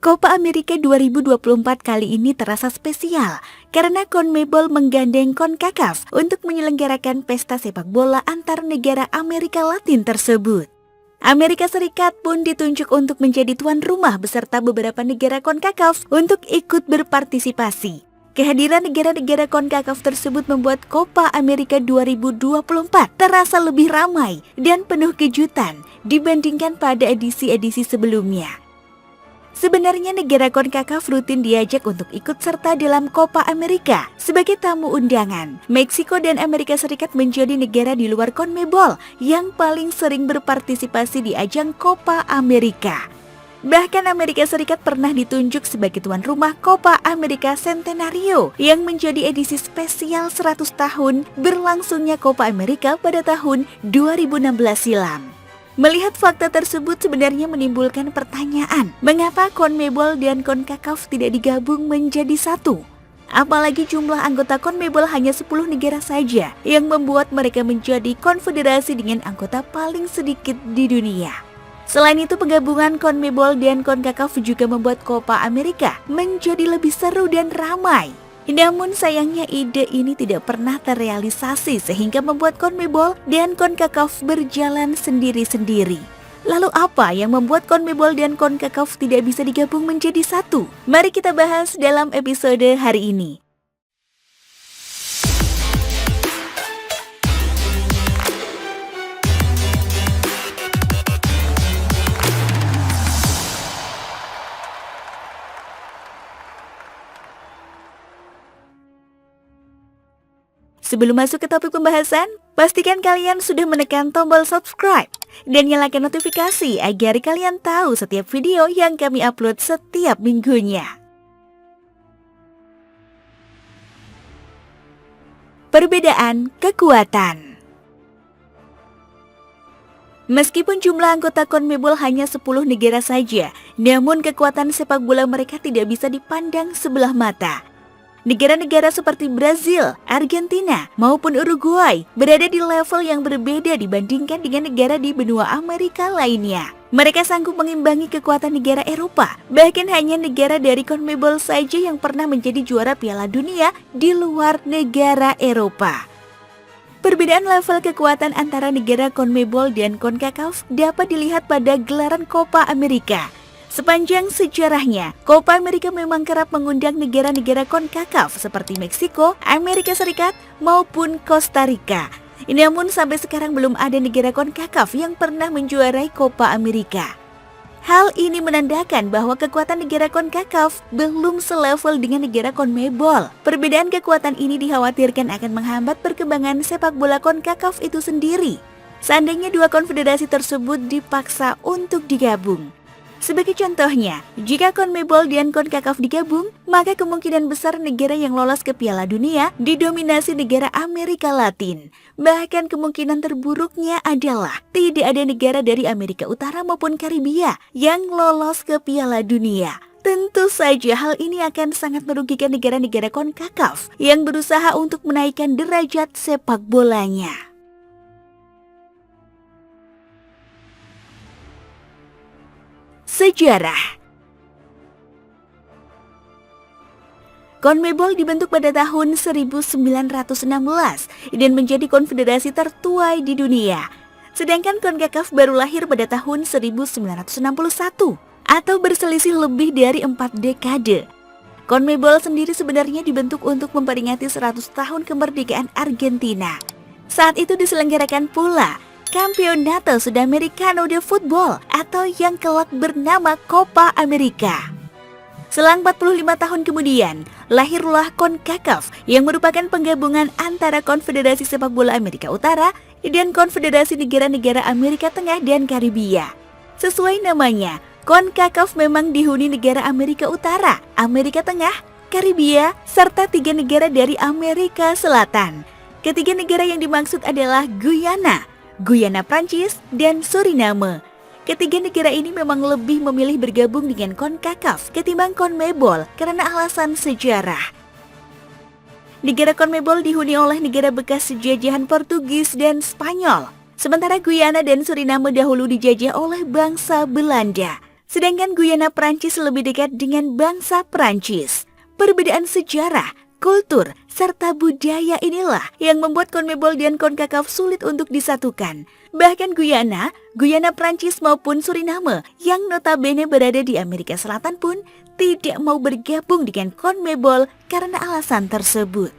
Copa America 2024 kali ini terasa spesial karena CONMEBOL menggandeng CONCACAF untuk menyelenggarakan pesta sepak bola antar negara Amerika Latin tersebut. Amerika Serikat pun ditunjuk untuk menjadi tuan rumah beserta beberapa negara CONCACAF untuk ikut berpartisipasi. Kehadiran negara-negara CONCACAF tersebut membuat Copa America 2024 terasa lebih ramai dan penuh kejutan dibandingkan pada edisi-edisi sebelumnya. Sebenarnya negara CONCACAF rutin diajak untuk ikut serta dalam Copa America sebagai tamu undangan. Meksiko dan Amerika Serikat menjadi negara di luar CONMEBOL yang paling sering berpartisipasi di ajang Copa America. Bahkan Amerika Serikat pernah ditunjuk sebagai tuan rumah Copa America Centenario yang menjadi edisi spesial 100 tahun berlangsungnya Copa America pada tahun 2016 silam. Melihat fakta tersebut sebenarnya menimbulkan pertanyaan, mengapa CONMEBOL dan CONCACAF tidak digabung menjadi satu? Apalagi jumlah anggota CONMEBOL hanya 10 negara saja yang membuat mereka menjadi konfederasi dengan anggota paling sedikit di dunia. Selain itu, penggabungan CONMEBOL dan CONCACAF juga membuat Copa America menjadi lebih seru dan ramai. Namun sayangnya ide ini tidak pernah terrealisasi sehingga membuat CONMEBOL dan CONCACAF berjalan sendiri-sendiri. Lalu apa yang membuat CONMEBOL dan CONCACAF tidak bisa digabung menjadi satu? Mari kita bahas dalam episode hari ini. Sebelum masuk ke topik pembahasan, pastikan kalian sudah menekan tombol subscribe dan nyalakan notifikasi agar kalian tahu setiap video yang kami upload setiap minggunya. Perbedaan kekuatan. Meskipun jumlah anggota CONMEBOL hanya 10 negara saja, namun kekuatan sepak bola mereka tidak bisa dipandang sebelah mata. Negara-negara seperti Brazil, Argentina, maupun Uruguay berada di level yang berbeda dibandingkan dengan negara di benua Amerika lainnya. Mereka sanggup mengimbangi kekuatan negara Eropa, bahkan hanya negara dari CONMEBOL saja yang pernah menjadi juara Piala Dunia di luar negara Eropa. Perbedaan level kekuatan antara negara CONMEBOL dan CONCACAF dapat dilihat pada gelaran Copa America. Sepanjang sejarahnya, Copa America memang kerap mengundang negara-negara CONCACAF seperti Meksiko, Amerika Serikat, maupun Costa Rica. Namun sampai sekarang belum ada negara CONCACAF yang pernah menjuarai Copa America. Hal ini menandakan bahwa kekuatan negara CONCACAF belum selevel dengan negara CONMEBOL. Perbedaan kekuatan ini dikhawatirkan akan menghambat perkembangan sepak bola CONCACAF itu sendiri. Seandainya dua konfederasi tersebut dipaksa untuk digabung. Sebagai contohnya, jika CONMEBOL dan CONCACAF digabung, maka kemungkinan besar negara yang lolos ke Piala Dunia didominasi negara Amerika Latin. Bahkan kemungkinan terburuknya adalah tidak ada negara dari Amerika Utara maupun Karibia yang lolos ke Piala Dunia. Tentu saja hal ini akan sangat merugikan negara-negara CONCACAF yang berusaha untuk menaikkan derajat sepak bolanya. Sejarah. CONMEBOL dibentuk pada tahun 1916 dan menjadi konfederasi tertua di dunia. Sedangkan CONCACAF baru lahir pada tahun 1961 atau berselisih lebih dari 4 dekade. CONMEBOL sendiri sebenarnya dibentuk untuk memperingati 100 tahun kemerdekaan Argentina. Saat itu diselenggarakan pula Campeonato Sudamericano de Football atau yang kelak bernama Copa America. Selang 45 tahun kemudian, lahirlah CONCACAF yang merupakan penggabungan antara Konfederasi Sepak Bola Amerika Utara dan Konfederasi Negara-Negara Amerika Tengah dan Karibia. Sesuai namanya, CONCACAF memang dihuni negara Amerika Utara, Amerika Tengah, Karibia, serta 3 negara dari Amerika Selatan. Ketiga negara yang dimaksud adalah Guyana Prancis, dan Suriname. Ketiga negara ini memang lebih memilih bergabung dengan CONCACAF ketimbang CONMEBOL karena alasan sejarah. Negara CONMEBOL dihuni oleh negara bekas jajahan Portugis dan Spanyol, sementara Guyana dan Suriname dahulu dijajah oleh bangsa Belanda. Sedangkan Guyana Prancis lebih dekat dengan bangsa Prancis. Perbedaan sejarah, kultur, serta budaya inilah yang membuat CONMEBOL dan CONCACAF sulit untuk disatukan. Bahkan Guyana Prancis maupun Suriname yang notabene berada di Amerika Selatan pun tidak mau bergabung dengan CONMEBOL karena alasan tersebut.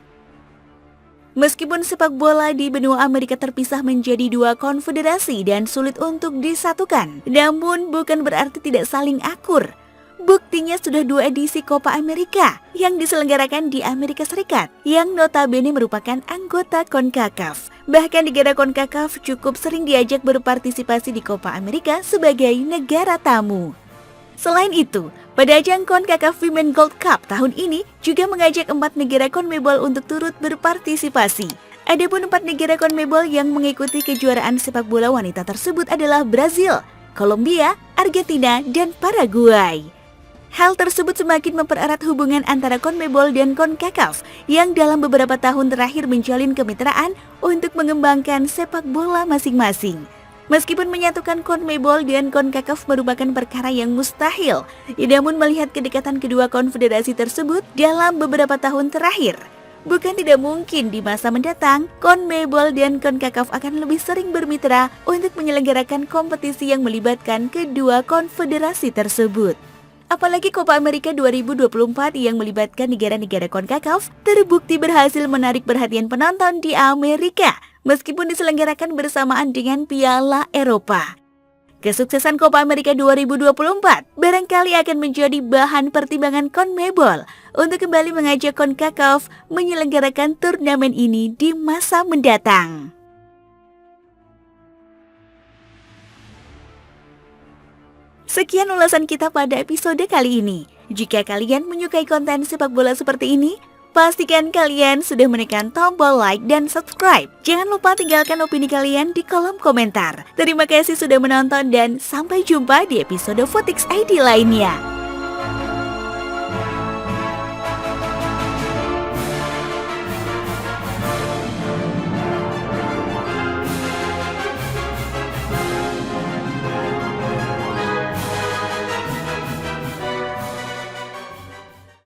Meskipun sepak bola di benua Amerika terpisah menjadi dua konfederasi dan sulit untuk disatukan, namun bukan berarti tidak saling akur. Buktinya sudah 2 edisi Copa America yang diselenggarakan di Amerika Serikat yang notabene merupakan anggota CONCACAF. Bahkan negara CONCACAF cukup sering diajak berpartisipasi di Copa America sebagai negara tamu. Selain itu, pada ajang CONCACAF Women Gold Cup tahun ini juga mengajak 4 negara CONMEBOL untuk turut berpartisipasi. Adapun 4 negara CONMEBOL yang mengikuti kejuaraan sepak bola wanita tersebut adalah Brazil, Kolombia, Argentina, dan Paraguay. Hal tersebut semakin mempererat hubungan antara CONMEBOL dan CONCACAF yang dalam beberapa tahun terakhir menjalin kemitraan untuk mengembangkan sepak bola masing-masing. Meskipun menyatukan CONMEBOL dan CONCACAF merupakan perkara yang mustahil, namun melihat kedekatan kedua konfederasi tersebut dalam beberapa tahun terakhir, bukan tidak mungkin di masa mendatang CONMEBOL dan CONCACAF akan lebih sering bermitra untuk menyelenggarakan kompetisi yang melibatkan kedua konfederasi tersebut. Apalagi Copa America 2024 yang melibatkan negara-negara CONCACAF terbukti berhasil menarik perhatian penonton di Amerika meskipun diselenggarakan bersamaan dengan Piala Eropa. Kesuksesan Copa America 2024 barangkali akan menjadi bahan pertimbangan CONMEBOL untuk kembali mengajak CONCACAF menyelenggarakan turnamen ini di masa mendatang. Sekian ulasan kita pada episode kali ini. Jika kalian menyukai konten sepak bola seperti ini, pastikan kalian sudah menekan tombol like dan subscribe. Jangan lupa tinggalkan opini kalian di kolom komentar. Terima kasih sudah menonton dan sampai jumpa di episode Futix ID lainnya.